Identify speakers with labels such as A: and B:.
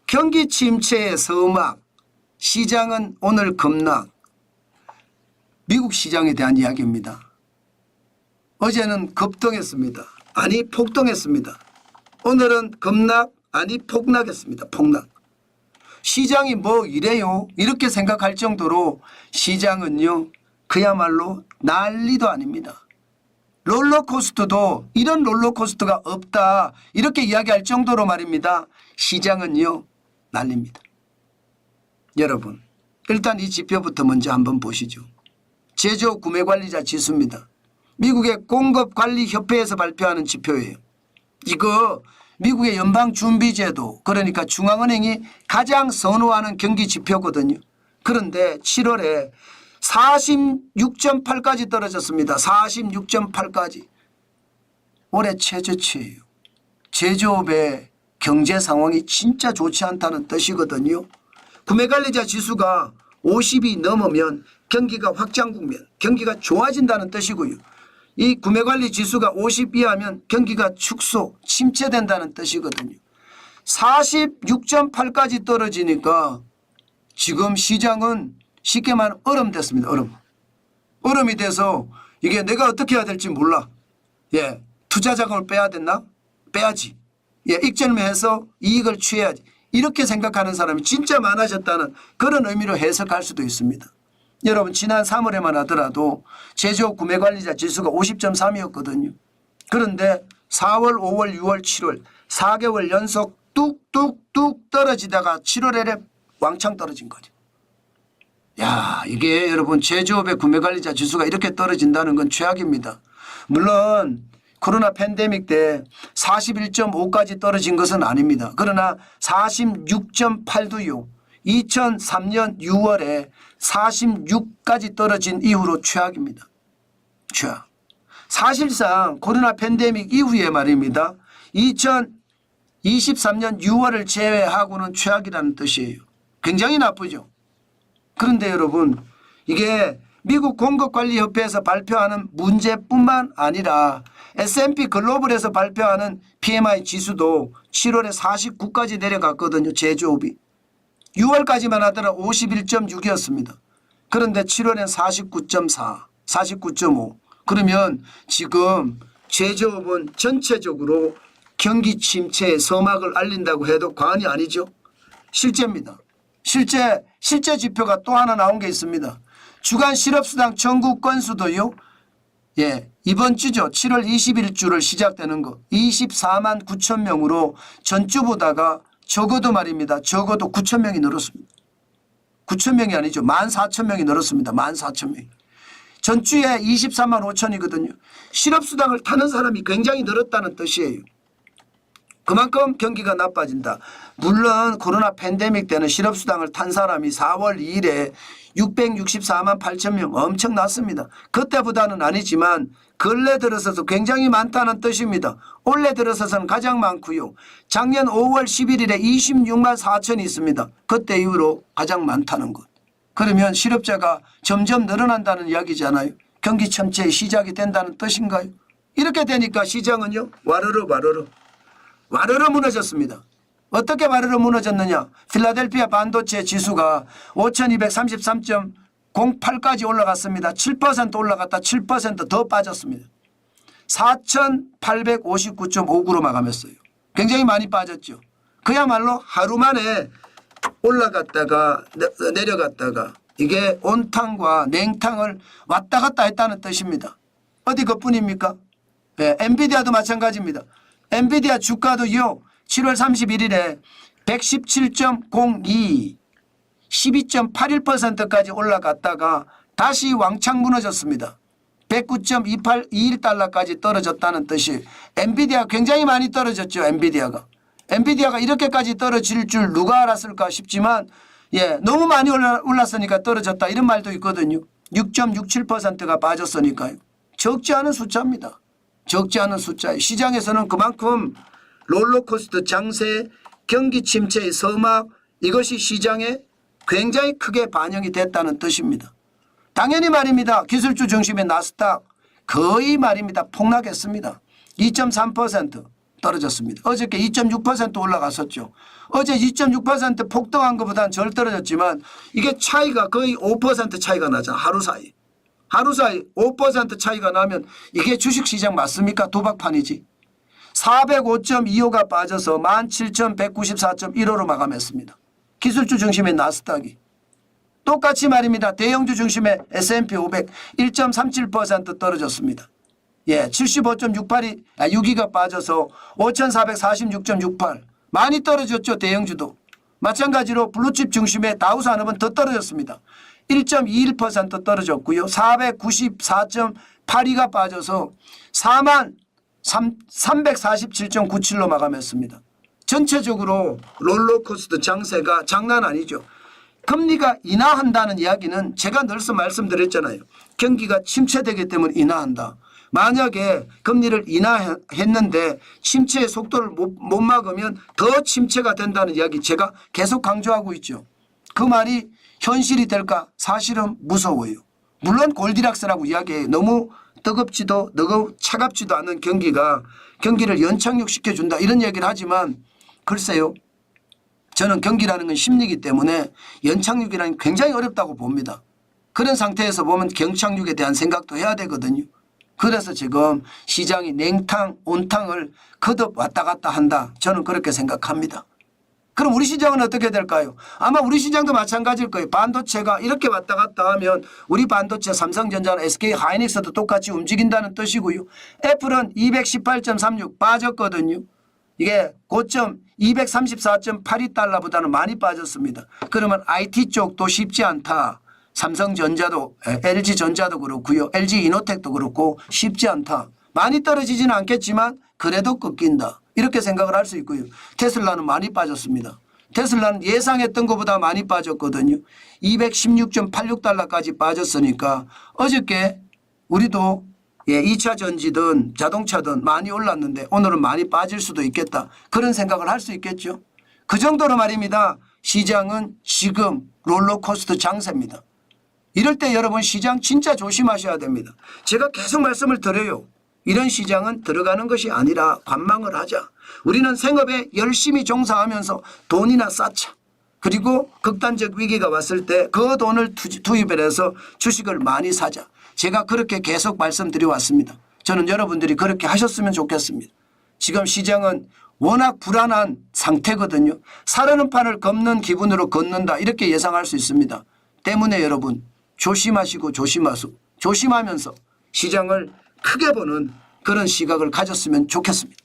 A: 경기 침체의 서막, 시장은 오늘 급락. 미국 시장에 대한 이야기입니다. 어제는 급등했습니다. 아니 폭등했습니다. 오늘은 급락 아니 폭락했습니다. 폭락. 시장이 뭐 이래요? 이렇게 생각할 정도로 시장은요 그야말로 난리도 아닙니다. 롤러코스터도 이런 롤러코스터가 없다 이렇게 이야기할 정도로 말입니다. 시장은요 난립니다. 여러분 일단 이 지표부터 먼저 한번 보시죠. 제조업 구매관리자 지수입니다. 미국의 공급관리협회에서 발표하는 지표예요. 이거 미국의 연방준비제도 그러니까 중앙은행이 가장 선호하는 경기 지표거든요. 그런데 7월에 46.8까지 떨어졌습니다. 46.8까지. 올해 최저치예요. 제조업의 경제 상황이 진짜 좋지 않다는 뜻이거든요. 구매관리자 지수가 50이 넘으면 경기가 확장 국면, 경기가 좋아진다는 뜻이고요. 이 구매관리 지수가 50 이하면 경기가 축소, 침체된다는 뜻이거든요. 46.8까지 떨어지니까 지금 시장은 쉽게 말하면 얼음 됐습니다. 얼음. 얼음이 돼서 이게 내가 어떻게 해야 될지 몰라. 예, 투자 자금을 빼야 됐나? 빼야지. 예, 익절매해서 이익을 취해야지. 이렇게 생각하는 사람이 진짜 많아졌다는 그런 의미로 해석할 수도 있습니다. 여러분 지난 3월에만 하더라도 제조업 구매관리자 지수가 50.3이었거든요. 그런데 4월, 5월, 6월, 7월 4개월 연속 뚝뚝뚝 떨어지다가 7월에 왕창 떨어진 거죠. 야, 이게 여러분 제조업의 구매관리자 지수가 이렇게 떨어진다는 건 최악입니다. 물론 코로나 팬데믹 때 41.5까지 떨어진 것은 아닙니다. 그러나 46.8도요. 2003년 6월에 46까지 떨어진 이후로 최악입니다. 최악. 사실상 코로나 팬데믹 이후에 말입니다. 2023년 6월을 제외하고는 최악이라는 뜻이에요. 굉장히 나쁘죠. 그런데 여러분 이게 미국 공급관리협회에서 발표하는 문제뿐만 아니라 S&P 글로벌에서 발표하는 PMI 지수도 7월에 49까지 내려갔거든요. 제조업이. 6월까지만 하더라 51.6이었습니다. 그런데 7월엔 49.4, 49.5. 그러면 지금 제조업은 전체적으로 경기 침체의 서막을 알린다고 해도 과언이 아니죠. 실제입니다. 실제 지표가 또 하나 나온 게 있습니다. 주간 실업수당 청구 건수도요. 예, 이번 주죠. 7월 21주를 시작되는 거 24만 9천 명으로 전주보다가 적어도 말입니다. 적어도 9천 명이 늘었습니다. 9천 명이 아니죠. 14,000명이 늘었습니다. 14,000명이. 전주에 24만 5천이거든요. 실업수당을 타는 사람이 굉장히 늘었다는 뜻이에요. 그만큼 경기가 나빠진다. 물론 코로나 팬데믹 때는 실업수당을 탄 사람이 4월 2일에 664만 8천 명 엄청났습니다. 그때보다는 아니지만 근래 들어서도 굉장히 많다는 뜻입니다. 올해 들어서서는 가장 많고요. 작년 5월 11일에 26만 4천이 있습니다. 그때 이후로 가장 많다는 것. 그러면 실업자가 점점 늘어난다는 이야기잖아요. 경기 침체의 시작이 된다는 뜻인가요? 이렇게 되니까 시장은요. 와르르 무너졌습니다. 어떻게 와르르 무너졌느냐. 필라델피아 반도체 지수가 5233.08까지 올라갔습니다. 7% 올라갔다 7% 더 빠졌습니다. 4859.59로 마감했어요. 굉장히 많이 빠졌죠. 그야말로 하루 만에 올라갔다가 내려갔다가 이게 온탕과 냉탕을 왔다 갔다 했다는 뜻입니다. 어디 그뿐입니까? 네, 엔비디아도 마찬가지입니다. 엔비디아 주가도요. 7월 31일에 117.02 12.81%까지 올라갔다가 다시 왕창 무너졌습니다. 109.21달러까지 떨어졌다는 뜻이 엔비디아 굉장히 많이 떨어졌죠. 엔비디아가 이렇게까지 떨어질 줄 누가 알았을까 싶지만 예, 너무 많이 올랐으니까 떨어졌다 이런 말도 있거든요. 6.67%가 빠졌으니까요. 적지 않은 숫자입니다. 적지 않은 숫자예요. 시장에서는 그만큼 롤러코스터 장세, 경기 침체의 서막 이것이 시장에 굉장히 크게 반영이 됐다는 뜻입니다. 당연히 말입니다. 기술주 중심의 나스닥 거의 말입니다. 폭락했습니다. 2.3% 떨어졌습니다. 어저께 2.6% 올라갔었죠. 어제 2.6% 폭등한 것보다는 절 떨어졌지만 이게 차이가 거의 5% 차이가 나잖아. 하루 사이. 하루 사이 5% 차이가 나면 이게 주식시장 맞습니까? 도박판이지. 405.25가 빠져서 17,194.15로 마감했습니다. 기술주 중심의 나스닥이. 똑같이 말입니다. 대형주 중심의 S&P 500 1.37% 떨어졌습니다. 예, 75.6가 빠져서 5,446.68. 많이 떨어졌죠. 대형주도. 마찬가지로 블루칩 중심의 다우산업은 더 떨어졌습니다. 1.21% 떨어졌고요. 494.82가 빠져서 4347.97로 마감했습니다. 전체적으로 롤러코스터 장세가 장난 아니죠. 금리가 인하한다는 이야기는 제가 늘 말씀드렸잖아요. 경기가 침체되기 때문에 인하한다. 만약에 금리를 인하했는데 침체의 속도를 못 막으면 더 침체가 된다는 이야기 제가 계속 강조하고 있죠. 그 말이 현실이 될까? 사실은 무서워요. 물론 골디락스라고 이야기해요. 너무 뜨겁지도 차갑지도 않은 경기를 연착륙시켜준다 이런 얘기를 하지만 글쎄요. 저는 경기라는 건 심리이기 때문에 연착륙이라는 게 굉장히 어렵다고 봅니다. 그런 상태에서 보면 경착륙에 대한 생각도 해야 되거든요. 그래서 지금 시장이 냉탕, 온탕을 거듭 왔다 갔다 한다. 저는 그렇게 생각합니다. 그럼 우리 시장은 어떻게 될까요? 아마 우리 시장도 마찬가지일 거예요. 반도체가 이렇게 왔다 갔다 하면 우리 반도체 삼성전자나 SK하이닉스도 똑같이 움직인다는 뜻이고요. 애플은 218.36 빠졌거든요. 이게 고점 234.82달러보다는 많이 빠졌습니다. 그러면 IT 쪽도 쉽지 않다. 삼성전자도 LG전자도 그렇고요. LG이노텍도 그렇고 쉽지 않다. 많이 떨어지지는 않겠지만 그래도 꺾인다. 이렇게 생각을 할 수 있고요. 테슬라는 많이 빠졌습니다. 테슬라는 예상했던 것보다 많이 빠졌거든요. 216.86달러까지 빠졌으니까 어저께 우리도 2차 전지든 자동차든 많이 올랐는데 오늘은 많이 빠질 수도 있겠다. 그런 생각을 할 수 있겠죠. 그 정도로 말입니다. 시장은 지금 롤러코스터 장세입니다. 이럴 때 여러분 시장 진짜 조심하셔야 됩니다. 제가 계속 말씀을 드려요. 이런 시장은 들어가는 것이 아니라 관망을 하자. 우리는 생업에 열심히 종사하면서 돈이나 쌓자. 그리고 극단적 위기가 왔을 때 그 돈을 투입을 해서 주식을 많이 사자. 제가 그렇게 계속 말씀드려 왔습니다. 저는 여러분들이 그렇게 하셨으면 좋겠습니다. 지금 시장은 워낙 불안한 상태거든요. 사려는 판을 걷는 기분으로 걷는다 이렇게 예상할 수 있습니다. 때문에 여러분 조심하시고 조심하면서 시장을 크게 보는 그런 시각을 가졌으면 좋겠습니다.